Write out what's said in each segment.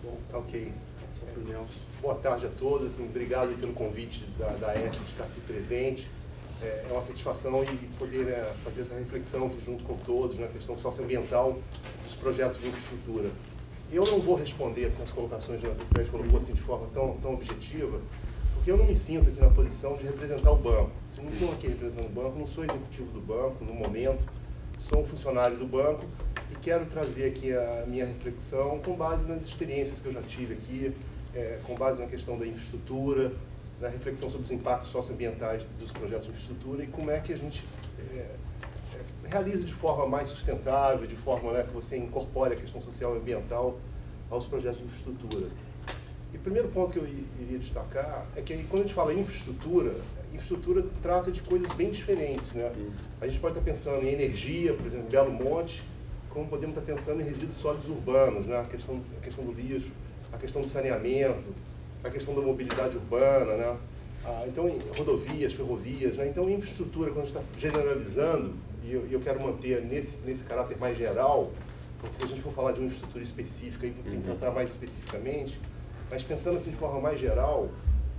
Bom, ok. Boa tarde a todos, obrigado pelo convite da ERF de estar aqui presente. É uma satisfação e poder fazer essa reflexão aqui junto com todos na questão socioambiental dos projetos de infraestrutura. Eu não vou responder assim, as colocações que o Fred colocou assim, de forma tão objetiva, porque eu não me sinto aqui na posição de representar o banco. Eu não estou aqui representando o banco, não sou executivo do banco no momento, sou um funcionário do banco e quero trazer aqui a minha reflexão com base nas experiências que eu já tive aqui, com base na questão da infraestrutura, na reflexão sobre os impactos socioambientais dos projetos de infraestrutura e como é que a gente realiza de forma mais sustentável, de forma que você incorpore a questão social e ambiental aos projetos de infraestrutura. E o primeiro ponto que eu iria destacar é que quando a gente fala em infraestrutura trata de coisas bem diferentes, né? A gente pode estar pensando em energia, por exemplo, em Belo Monte, como podemos estar pensando em resíduos sólidos urbanos, né? A questão do lixo, a questão do saneamento, a questão da mobilidade urbana, né? Então, em rodovias, ferrovias, né? Então, infraestrutura, quando a gente está generalizando, e eu quero manter nesse caráter mais geral, porque se a gente for falar de uma infraestrutura específica, aí tem que tratar mais especificamente, mas pensando assim de forma mais geral,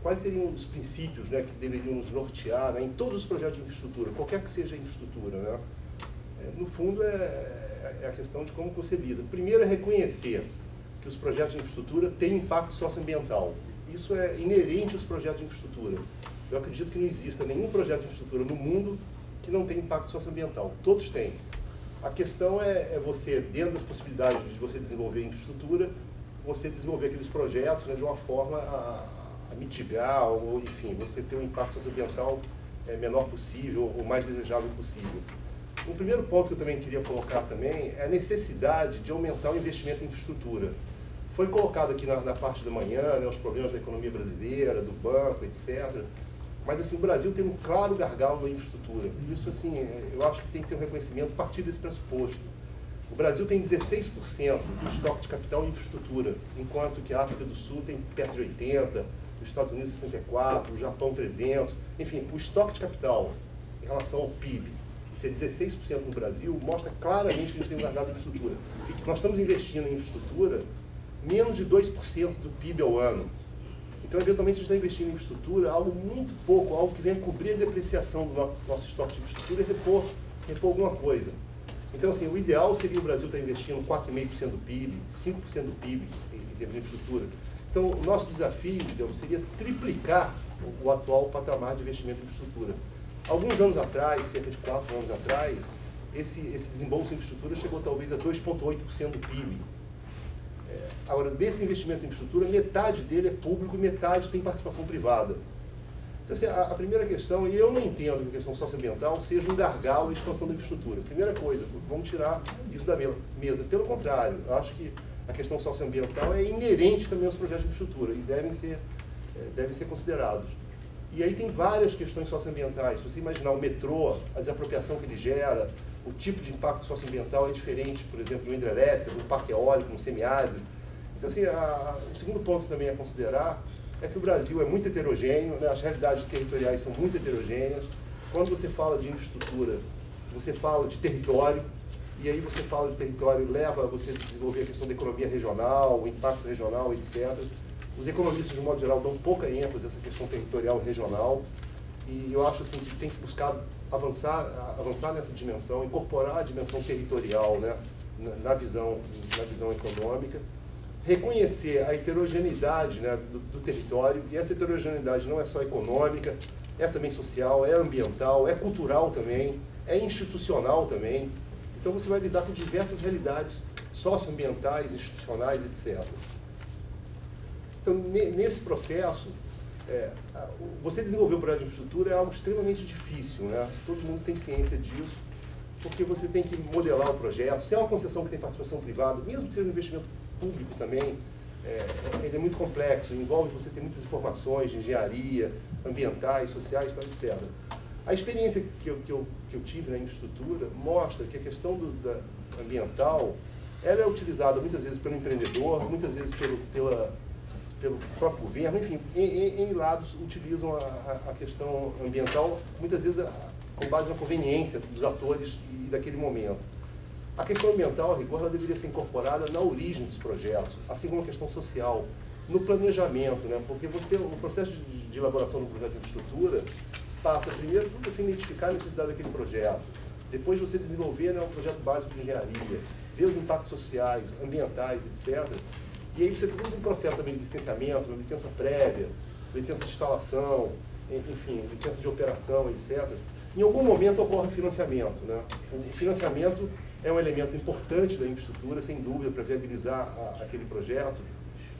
quais seriam os princípios, né, que deveriam nos nortear, né, em todos os projetos de infraestrutura, qualquer que seja a infraestrutura, né? No fundo, é a questão de como você lida. Primeiro é reconhecer que os projetos de infraestrutura têm impacto socioambiental. Isso é inerente aos projetos de infraestrutura. Eu acredito que não exista nenhum projeto de infraestrutura no mundo que não tenha impacto socioambiental. Todos têm. A questão é você, dentro das possibilidades de você desenvolver infraestrutura, você desenvolver aqueles projetos, né, de uma forma a mitigar, ou enfim, você ter um impacto socioambiental menor possível, ou mais desejável possível. Um primeiro ponto que eu também queria colocar também é a necessidade de aumentar o investimento em infraestrutura. Foi colocado aqui na parte da manhã, né, os problemas da economia brasileira, do banco, etc. Mas assim, o Brasil tem um claro gargalo na infraestrutura. E isso, assim, eu acho que tem que ter um reconhecimento a partir desse pressuposto. O Brasil tem 16% do estoque de capital em infraestrutura, enquanto que a África do Sul tem perto de 80%, os Estados Unidos 64%, o Japão 300%. Enfim, o estoque de capital em relação ao PIB, ser 16% no Brasil, mostra claramente que a gente tem um gargalo em infraestrutura. E nós estamos investindo em infraestrutura menos de 2% do PIB ao ano. Então, eventualmente, a gente está investindo em infraestrutura algo muito pouco, algo que venha cobrir a depreciação do nosso estoque de infraestrutura e repor alguma coisa. Então, assim, o ideal seria o Brasil estar investindo 4,5% do PIB, 5% do PIB em termos de infraestrutura. Então, o nosso desafio, digamos, seria triplicar o atual patamar de investimento em infraestrutura. Alguns anos atrás, cerca de 4 anos atrás, esse desembolso em infraestrutura chegou talvez a 2,8% do PIB. Agora, desse investimento em infraestrutura, metade dele é público e metade tem participação privada. Então, assim, a primeira questão, e eu não entendo que a questão socioambiental seja um gargalo à expansão da infraestrutura. Primeira coisa, vamos tirar isso da mesa. Pelo contrário, eu acho que a questão socioambiental é inerente também aos projetos de infraestrutura e devem ser considerados. E aí tem várias questões socioambientais. Se você imaginar o metrô, a desapropriação que ele gera, o tipo de impacto socioambiental é diferente, por exemplo, de uma hidrelétrica, de um parque eólico, um semiárido. Então, assim, o segundo ponto também a considerar é que o Brasil é muito heterogêneo, né? As realidades territoriais são muito heterogêneas. Quando você fala de infraestrutura, você fala de território, e aí você fala de território, leva a você a desenvolver a questão da economia regional, o impacto regional, etc. Os economistas, de um modo geral, dão pouca ênfase a essa questão territorial e regional, e eu acho assim, que tem se buscado avançar nessa dimensão, incorporar a dimensão territorial, né, na visão econômica, reconhecer a heterogeneidade, né, do território, e essa heterogeneidade não é só econômica, é também social, é ambiental, é cultural também, é institucional também. Então você vai lidar com diversas realidades socioambientais, institucionais, etc. Então, nesse processo, você desenvolver um projeto de infraestrutura é algo extremamente difícil, né? Todo mundo tem ciência disso, porque você tem que modelar o projeto. Se é uma concessão que tem participação privada, mesmo que seja um investimento público também, ele é muito complexo, envolve você ter muitas informações de engenharia, ambientais, sociais, tal, etc. A experiência que eu tive na infraestrutura mostra que a questão ambiental ela é utilizada muitas vezes pelo empreendedor, muitas vezes pelo próprio governo, enfim, em lados utilizam a questão ambiental, muitas vezes com base na conveniência dos atores e daquele momento. A questão ambiental, a rigor, ela deveria ser incorporada na origem dos projetos, assim como a questão social, no planejamento, né? Porque o processo de elaboração do projeto de infraestrutura passa primeiro por você identificar a necessidade daquele projeto, depois você desenvolver, né, um projeto básico de engenharia, ver os impactos sociais, ambientais, etc. E aí você tem todo um processo também de licenciamento, licença prévia, licença de instalação, enfim, licença de operação, etc. Em algum momento ocorre o financiamento, né? O financiamento é um elemento importante da infraestrutura, sem dúvida, para viabilizar aquele projeto,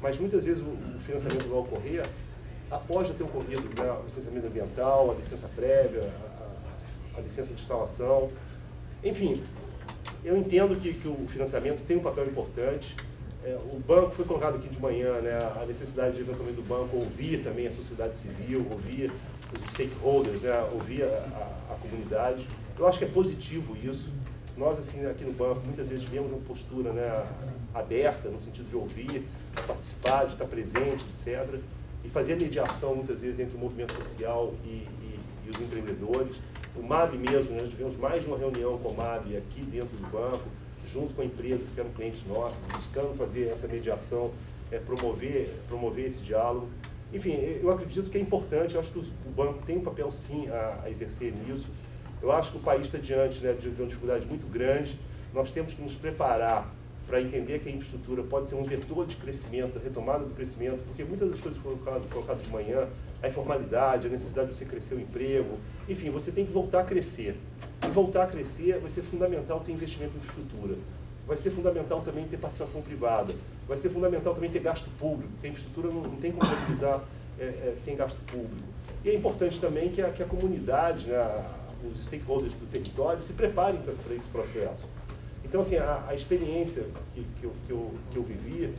mas muitas vezes o financiamento vai ocorrer após já ter ocorrido, né, o licenciamento ambiental, a licença prévia, a licença de instalação. Enfim, eu entendo que o financiamento tem um papel importante. O banco foi colocado aqui de manhã, né, a necessidade de, eventualmente, do banco ouvir também a sociedade civil, ouvir os stakeholders, né, ouvir a comunidade. Eu acho que é positivo isso. Nós, assim, aqui no banco, muitas vezes tivemos uma postura, né, aberta, no sentido de ouvir, de participar, de estar presente, etc. E fazer a mediação, muitas vezes, entre o movimento social e os empreendedores. O MAB mesmo, né, nós tivemos mais de uma reunião com o MAB aqui dentro do banco, junto com empresas que eram clientes nossos, buscando fazer essa mediação, promover esse diálogo. Enfim, eu acredito que é importante, eu acho que o banco tem um papel, sim, a exercer nisso. Eu acho que o país está diante, né, de uma dificuldade muito grande. Nós temos que nos preparar para entender que a infraestrutura pode ser um vetor de crescimento, da retomada do crescimento, porque muitas das coisas que foram colocadas de manhã, a informalidade, a necessidade de você crescer o emprego, enfim, você tem que voltar a crescer. E voltar a crescer vai ser fundamental ter investimento em infraestrutura. Vai ser fundamental também ter participação privada. Vai ser fundamental também ter gasto público, porque a infraestrutura não tem como realizar sem gasto público. E é importante também que a comunidade, né, os stakeholders do território, se preparem para esse processo. Então, assim, a experiência que eu vivi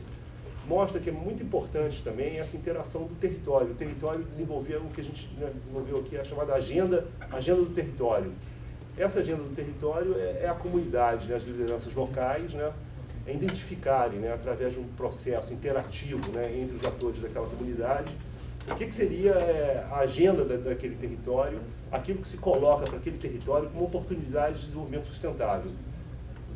mostra que é muito importante também essa interação do território. O território desenvolver o que a gente, né, desenvolveu aqui, a chamada agenda do território. Essa agenda do território é a comunidade, né, as lideranças locais, né, identificarem, né, através de um processo interativo, né, entre os atores daquela comunidade, o que seria a agenda daquele território, aquilo que se coloca para aquele território como oportunidade de desenvolvimento sustentável.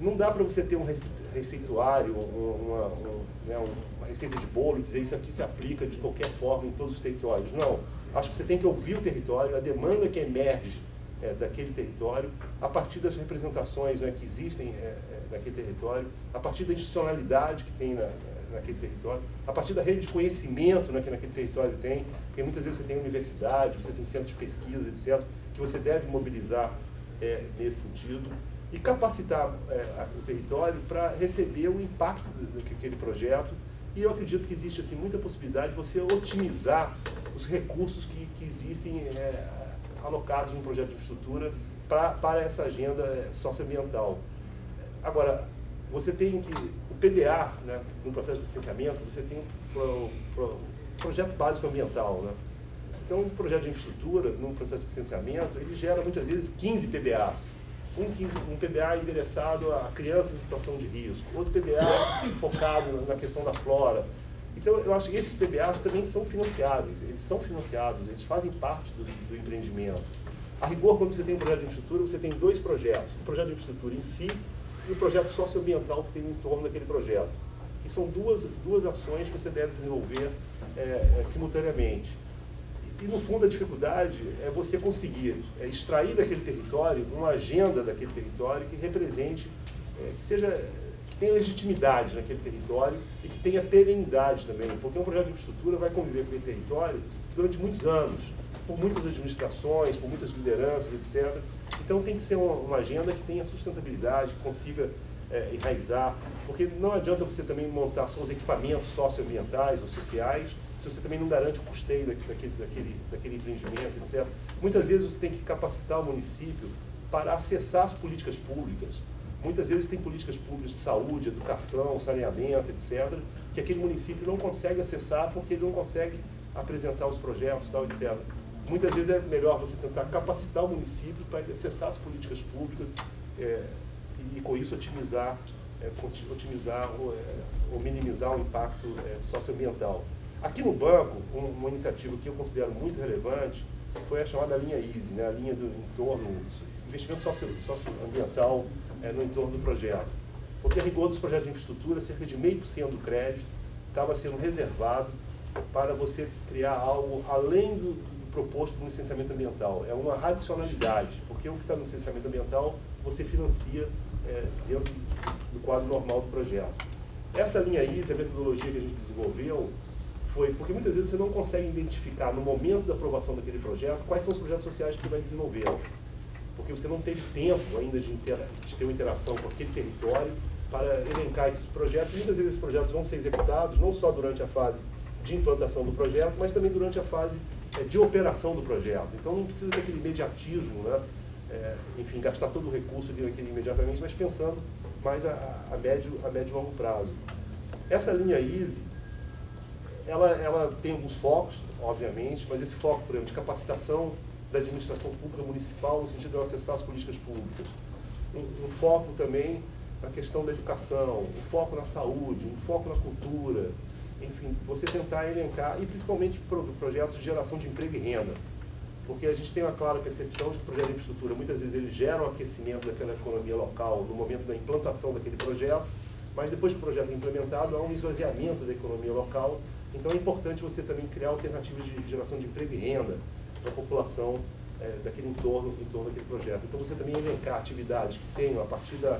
Não dá para você ter um receituário, uma receita de bolo e dizer isso aqui se aplica de qualquer forma em todos os territórios. Não. Acho que você tem que ouvir o território, a demanda que emerge daquele território, a partir das representações, né, que existem naquele território, a partir da institucionalidade que tem naquele território, a partir da rede de conhecimento, né, que naquele território tem, porque muitas vezes você tem universidade, você tem centros de pesquisa, etc., que você deve mobilizar nesse sentido, e capacitar o território para receber o impacto daquele projeto. E eu acredito que existe, assim, muita possibilidade de você otimizar os recursos que existem alocados no projeto de infraestrutura para essa agenda socioambiental. Agora, você tem que, o PBA, né, no processo de licenciamento, você tem um projeto básico ambiental, né? Então, um projeto de infraestrutura, num processo de licenciamento, ele gera muitas vezes 15 PBAs. Um PBA endereçado a crianças em situação de risco, outro PBA focado na questão da flora. Então, eu acho que esses PBAs também são financiáveis, eles fazem parte do empreendimento. A rigor, quando você tem um projeto de infraestrutura, você tem dois projetos, o projeto de infraestrutura em si e o projeto socioambiental que tem em torno daquele projeto, que são duas ações que você deve desenvolver simultaneamente. E, no fundo, a dificuldade é você conseguir extrair daquele território uma agenda daquele território que represente, que tenha legitimidade naquele território e que tenha perenidade também, porque um projeto de infraestrutura vai conviver com aquele território durante muitos anos, por muitas administrações, por muitas lideranças, etc. Então, tem que ser uma agenda que tenha sustentabilidade, que consiga enraizar, porque não adianta você também montar só os equipamentos socioambientais ou sociais, se você também não garante o custeio daquele empreendimento, etc. Muitas vezes você tem que capacitar o município para acessar as políticas públicas. Muitas vezes tem políticas públicas de saúde, educação, saneamento, etc., que aquele município não consegue acessar porque ele não consegue apresentar os projetos, tal, etc. Muitas vezes é melhor você tentar capacitar o município para acessar as políticas públicas e com isso otimizar ou minimizar o impacto socioambiental. Aqui no banco, uma iniciativa que eu considero muito relevante foi a chamada linha EASY, né, a linha do entorno, investimento socioambiental no entorno do projeto. Porque a rigor dos projetos de infraestrutura, cerca de 0,5% do crédito estava sendo reservado para você criar algo além do proposto no licenciamento ambiental. É uma adicionalidade, porque o que está no licenciamento ambiental você financia dentro do quadro normal do projeto. Essa linha EASY, a metodologia que a gente desenvolveu, foi porque muitas vezes você não consegue identificar no momento da aprovação daquele projeto quais são os projetos sociais que você vai desenvolver. Porque você não teve tempo ainda de ter uma interação com aquele território para elencar esses projetos. E muitas vezes esses projetos vão ser executados não só durante a fase de implantação do projeto, mas também durante a fase de operação do projeto. Então não precisa ter aquele imediatismo, né? Enfim, gastar todo o recurso ali imediatamente, mas pensando mais a médio e longo prazo. Essa linha EASY, ela tem alguns focos, obviamente, mas esse foco, por exemplo, de capacitação da administração pública municipal, no sentido de ela acessar as políticas públicas. Um foco também na questão da educação, um foco na saúde, um foco na cultura, enfim, você tentar elencar, e principalmente projetos de geração de emprego e renda. Porque a gente tem uma clara percepção de que o projeto de infraestrutura, muitas vezes, ele gera um aquecimento daquela economia local no momento da implantação daquele projeto, mas depois que o projeto é implementado, há um esvaziamento da economia local. Então é importante você também criar alternativas de geração de emprego e renda para a população daquele entorno daquele projeto. Então você também elencar atividades que tenham, a partir da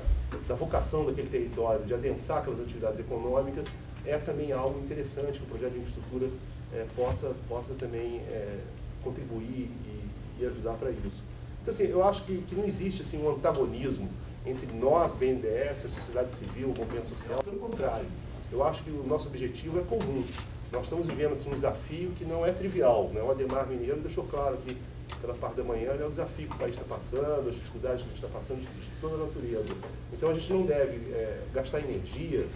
vocação daquele território, de adensar aquelas atividades econômicas, é também algo interessante que o projeto de infraestrutura possa também contribuir e ajudar para isso. Então, assim, eu acho que não existe assim, um antagonismo entre nós, BNDES, a sociedade civil, o movimento social. Pelo contrário, eu acho que o nosso objetivo é comum. Nós estamos vivendo assim, um desafio que não é trivial, né? O Ademar Mineiro deixou claro que, pela parte da manhã, é o desafio que o país está passando, as dificuldades que a gente está passando de toda a natureza. Então, a gente não deve gastar energia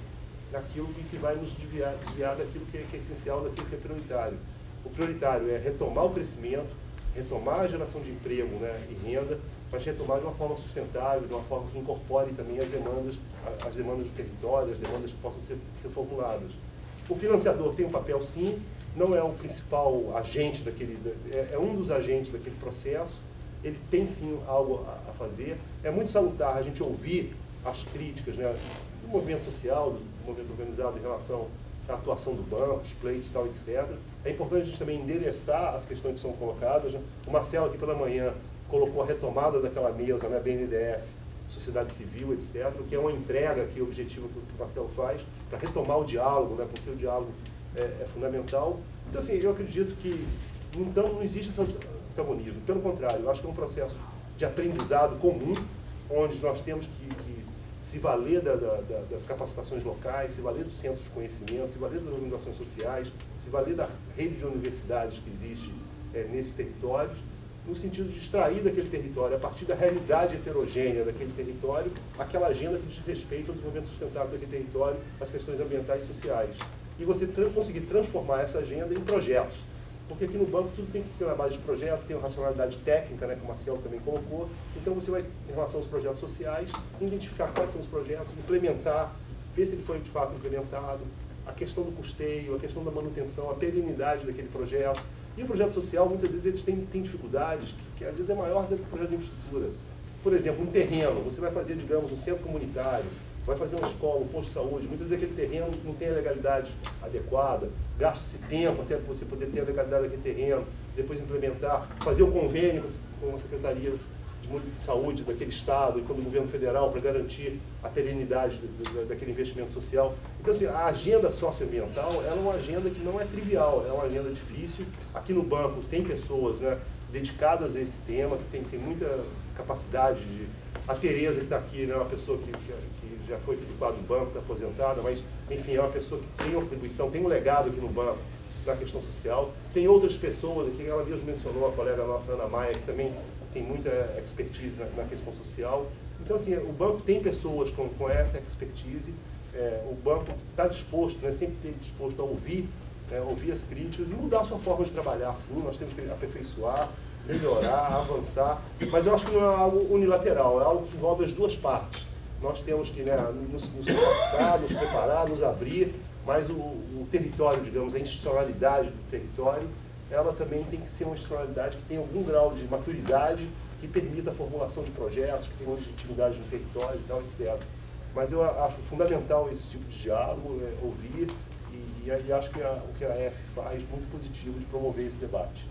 naquilo que vai nos desviar daquilo que é essencial, daquilo que é prioritário. O prioritário é retomar o crescimento, retomar a geração de emprego, né, e renda, mas retomar de uma forma sustentável, de uma forma que incorpore também as demandas do território, as demandas que possam ser formuladas. O financiador tem um papel, sim, não é o principal agente é um dos agentes daquele processo, ele tem, sim, algo a fazer. É muito salutar a gente ouvir as críticas, né, do movimento social, do movimento organizado em relação à atuação do banco, os pleitos, tal, etc. É importante a gente também endereçar as questões que são colocadas, né? O Marcelo aqui pela manhã colocou a retomada daquela mesa, né, BNDES, sociedade civil, etc., o que é uma entrega aqui, objetivo que o Marcelo faz, para retomar o diálogo, né, porque o diálogo é fundamental. Então, assim, eu acredito que não existe esse antagonismo. Pelo contrário, eu acho que é um processo de aprendizado comum, onde nós temos que se valer das capacitações locais, se valer dos centros de conhecimento, se valer das organizações sociais, se valer da rede de universidades que existe nesses territórios, no sentido de extrair daquele território, a partir da realidade heterogênea daquele território, aquela agenda que diz respeito ao desenvolvimento sustentável daquele território, as questões ambientais e sociais. E você conseguir transformar essa agenda em projetos. Porque aqui no banco tudo tem que ser na base de projetos, tem uma racionalidade técnica, né, que o Marcelo também colocou. Então você vai, em relação aos projetos sociais, identificar quais são os projetos, implementar, ver se ele foi de fato implementado, a questão do custeio, a questão da manutenção, a perenidade daquele projeto. E o projeto social, muitas vezes, eles têm dificuldades que às vezes é maior dentro do projeto de infraestrutura. Por exemplo, um terreno, você vai fazer, digamos, um centro comunitário, vai fazer uma escola, um posto de saúde, muitas vezes aquele terreno não tem a legalidade adequada, gasta-se tempo até para você poder ter a legalidade daquele terreno, depois implementar, fazer o convênio com a Secretaria de Saúde daquele estado e com o governo federal para garantir a perenidade daquele investimento social. Então, assim, a agenda socioambiental ela é uma agenda que não é trivial, é uma agenda difícil. Aqui no banco tem pessoas, né, dedicadas a esse tema, que tem muita capacidade de... A Tereza, que está aqui, né, é uma pessoa que já foi aqui do quadro do banco, está aposentada, mas, enfim, é uma pessoa que tem uma contribuição, tem um legado aqui no banco na questão social. Tem outras pessoas aqui, ela mesmo mencionou, a colega nossa, Ana Maia, que também tem muita expertise na questão social. Então, assim, o banco tem pessoas com essa expertise, o banco está disposto, né, sempre esteve disposto a ouvir as críticas e mudar a sua forma de trabalhar, sim, nós temos que aperfeiçoar, melhorar, avançar, mas eu acho que não é algo unilateral, é algo que envolve as duas partes. Nós temos que, né, nos capacitar, nos preparar, nos abrir, mas o território, digamos, a institucionalidade do território, ela também tem que ser uma institucionalidade que tenha algum grau de maturidade, que permita a formulação de projetos, que tenha uma legitimidade no território e tal, etc. Mas eu acho fundamental esse tipo de diálogo, ouvir, e acho que o que a F faz muito positivo de promover esse debate.